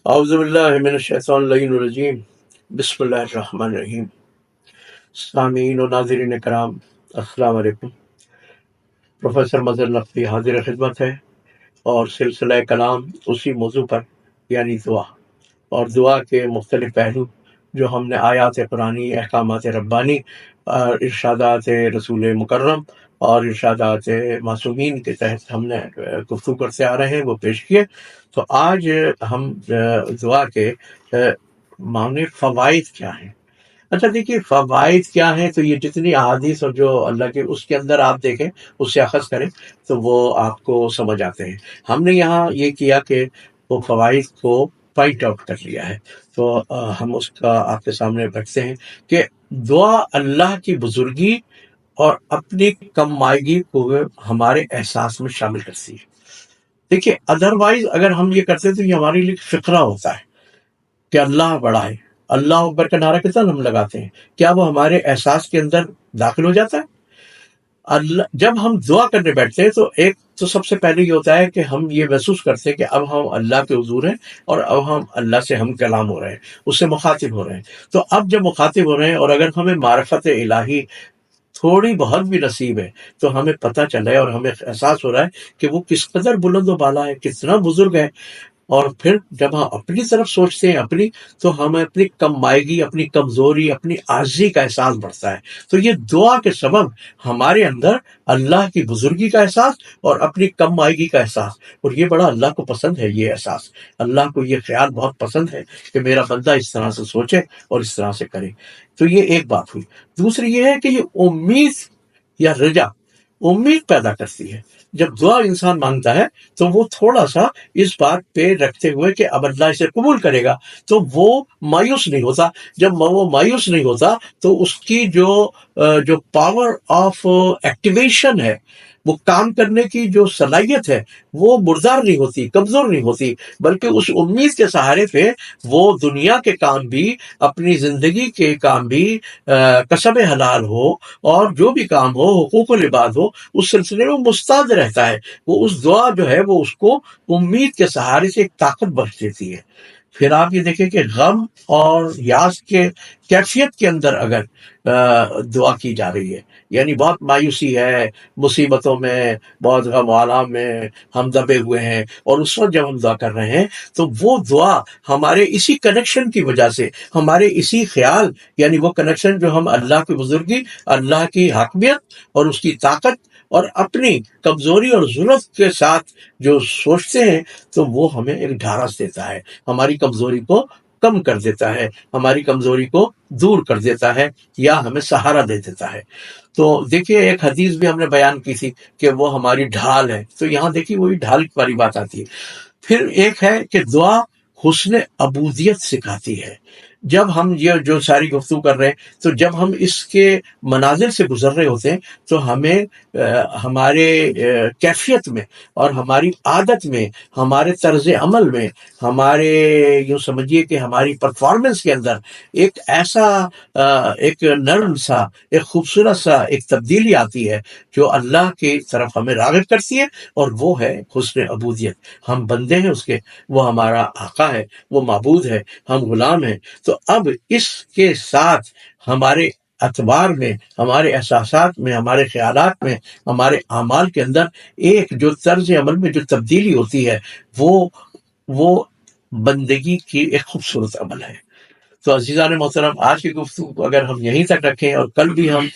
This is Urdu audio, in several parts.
اعوذ باللہ من الشیطان الرجیم، بسم اللہ الرحمن الرحیم۔ سامعین و ناظرین کرام، السلام علیکم۔ پروفیسر مظہر نقوی حاضر خدمت ہے، اور سلسلہ کلام اسی موضوع پر یعنی دعا، اور دعا کے مختلف پہلو جو ہم نے آیات قرآنی، احکامات ربانی، اور ارشادات رسول مکرم اور ارشادات معصومین کے تحت ہم نے گفتگو کرتے آ رہے ہیں، وہ پیش کیے۔ تو آج ہم دعا کے معنی فوائد کیا ہیں۔ اچھا دیکھیے، فوائد کیا ہیں، تو یہ جتنی احادیث اور جو اللہ کے اس کے اندر آپ دیکھیں، اس سے اخذ کریں تو وہ آپ کو سمجھ آتے ہیں۔ ہم نے یہاں یہ کیا کہ وہ فوائد کو پوائنٹ آؤٹ کر لیا ہے، تو ہم اس کا آپ کے سامنے رکھتے ہیں کہ دعا اللہ کی بزرگی اور اپنی کم مائگی کو ہمارے احساس میں شامل کرتی ہے۔ دیکھیے ادروائز اگر ہم یہ کرتے تو یہ ہمارے لیے فقرہ ہوتا ہے کہ اللہ بڑا ہے، اللہ اکبر کا نعرہ کتنا ہم لگاتے ہیں، کیا وہ ہمارے احساس کے اندر داخل ہو جاتا ہے؟ اللہ جب ہم دعا کرنے بیٹھتے ہیں تو ایک تو سب سے پہلے یہ ہوتا ہے کہ ہم یہ محسوس کرتے ہیں کہ اب ہم اللہ کے حضور ہیں، اور اب ہم اللہ سے ہم کلام ہو رہے ہیں، اس سے مخاطب ہو رہے ہیں۔ تو اب جب مخاطب ہو رہے ہیں، اور اگر ہمیں معرفت الہی تھوڑی بہت بھی نصیب ہے، تو ہمیں پتہ چل رہا ہے اور ہمیں احساس ہو رہا ہے کہ وہ کس قدر بلند و بالا ہے، کتنا بزرگ ہے۔ اور پھر جب ہم اپنی طرف سوچتے ہیں اپنی، تو ہمیں اپنی کم مائگی، اپنی کمزوری، اپنی عاجزی کا احساس بڑھتا ہے۔ تو یہ دعا کے سبب ہمارے اندر اللہ کی بزرگی کا احساس اور اپنی کم مائگی کا احساس، اور یہ بڑا اللہ کو پسند ہے، یہ احساس اللہ کو یہ خیال بہت پسند ہے کہ میرا بندہ اس طرح سے سوچے اور اس طرح سے کرے۔ تو یہ ایک بات ہوئی۔ دوسری یہ ہے کہ یہ امید یا رجا، امید پیدا کرتی ہے۔ جب دعا انسان مانگتا ہے تو وہ تھوڑا سا اس بات پہ رکھتے ہوئے کہ اب اللہ اسے قبول کرے گا، تو وہ مایوس نہیں ہوتا۔ جب وہ مایوس نہیں ہوتا تو اس کی جو پاور آف ایکٹیویشن ہے، وہ کام کرنے کی جو صلاحیت ہے، وہ مردار نہیں ہوتی، کمزور نہیں ہوتی، بلکہ اس امید کے سہارے پہ وہ دنیا کے کام بھی، اپنی زندگی کے کام بھی، کسب حلال ہو اور جو بھی کام ہو، حقوق العباد ہو، اس سلسلے میں مستعد رہتا ہے۔ وہ اس دعا جو ہے وہ اس کو امید کے سہارے سے ایک طاقت بخش دیتی ہے۔ پھر آپ یہ دیکھیں کہ غم اور یاس کے کیفیت کے اندر اگر دعا کی جا رہی ہے، یعنی بہت مایوسی ہے، مصیبتوں میں، بہت غم و آلام میں ہم دبے ہوئے ہیں، اور اس وقت جب ہم دعا کر رہے ہیں تو وہ دعا ہمارے اسی کنیکشن کی وجہ سے، ہمارے اسی خیال، یعنی وہ کنیکشن جو ہم اللہ کی بزرگی، اللہ کی حاکمیت اور اس کی طاقت اور اپنی کمزوری اور ضرورت کے ساتھ جو سوچتے ہیں، تو وہ ہمیں ایک ڈھارس دیتا ہے، ہماری کمزوری کو کم کر دیتا ہے، ہماری کمزوری کو دور کر دیتا ہے، یا ہمیں سہارا دے دیتا ہے۔ تو دیکھیے ایک حدیث بھی ہم نے بیان کی تھی کہ وہ ہماری ڈھال ہے، تو یہاں دیکھیے وہی ڈھال والی بات آتی ہے۔ پھر ایک ہے کہ دعا حسن عبودیت سکھاتی ہے۔ جب ہم یہ جو ساری گفتگو کر رہے ہیں، تو جب ہم اس کے منازل سے گزر رہے ہوتے ہیں تو ہمیں ہمارے کیفیت میں اور ہماری عادت میں، ہمارے طرز عمل میں، ہمارے یوں سمجھیے کہ ہماری پرفارمنس کے اندر ایک ایسا ایک نرم سا، ایک خوبصورت سا ایک تبدیلی آتی ہے جو اللہ کی طرف ہمیں راغب کرتی ہے، اور وہ ہے حسن عبودیت۔ ہم بندے ہیں اس کے، وہ ہمارا آقا ہے، وہ معبود ہے، ہم غلام ہیں۔ تو اب اس کے ساتھ ہمارے اعتبار میں، ہمارے احساسات میں، ہمارے خیالات میں، ہمارے اعمال کے اندر ایک جو طرز عمل میں جو تبدیلی ہوتی ہے، وہ بندگی کی ایک خوبصورت عمل ہے۔ تو عزیزان محترم، آج کی گفتگو کو اگر ہم یہیں تک رکھیں، اور کل بھی ہم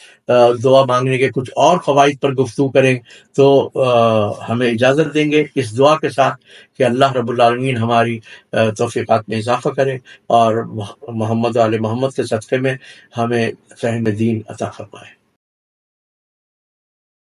دعا مانگنے کے کچھ اور فوائد پر گفتگو کریں، تو ہمیں اجازت دیں گے اس دعا کے ساتھ کہ اللہ رب العالمین ہماری توفیقات میں اضافہ کرے، اور محمد و آل محمد کے صدقے میں ہمیں فہم دین عطا فرمائے۔